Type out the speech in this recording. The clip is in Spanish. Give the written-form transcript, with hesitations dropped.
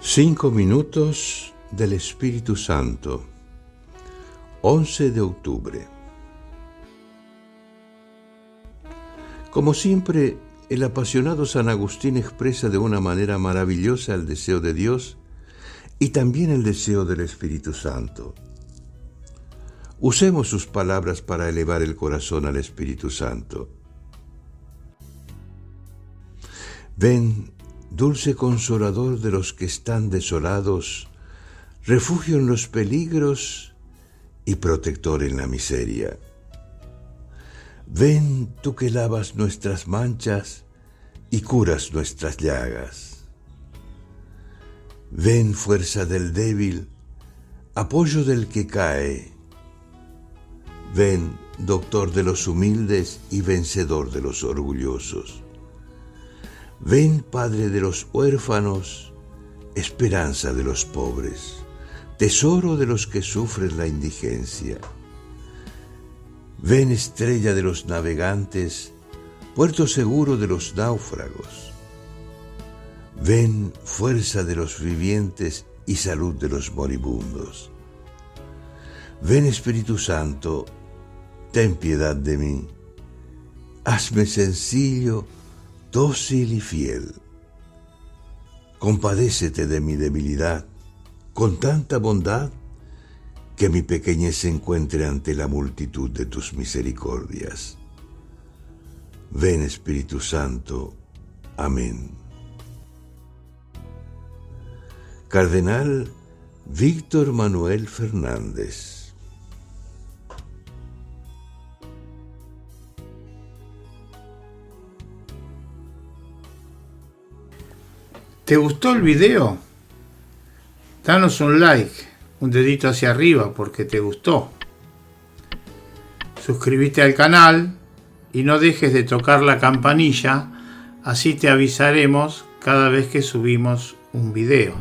5 minutos del Espíritu Santo, 11 de octubre. Como siempre, el apasionado San Agustín expresa de una manera maravillosa el deseo de Dios y también el deseo del Espíritu Santo. Usemos sus palabras para elevar el corazón al Espíritu Santo. Ven, dulce consolador de los que están desolados, refugio en los peligros y protector en la miseria. Ven tú que lavas nuestras manchas y curas nuestras llagas. Ven fuerza del débil, apoyo del que cae. Ven doctor de los humildes y vencedor de los orgullosos. Ven, Padre de los huérfanos, esperanza de los pobres, tesoro de los que sufren la indigencia. Ven, estrella de los navegantes, puerto seguro de los náufragos. Ven, fuerza de los vivientes y salud de los moribundos. Ven, Espíritu Santo, ten piedad de mí. Hazme sencillo, dócil y fiel. Compadécete de mi debilidad con tanta bondad que mi pequeñez se encuentre ante la multitud de tus misericordias. Ven, Espíritu Santo. Amén. Cardenal Víctor Manuel Fernández. ¿Te gustó el video? Danos un like, un dedito hacia arriba porque te gustó. Suscríbete al canal y no dejes de tocar la campanilla, así te avisaremos cada vez que subimos un video.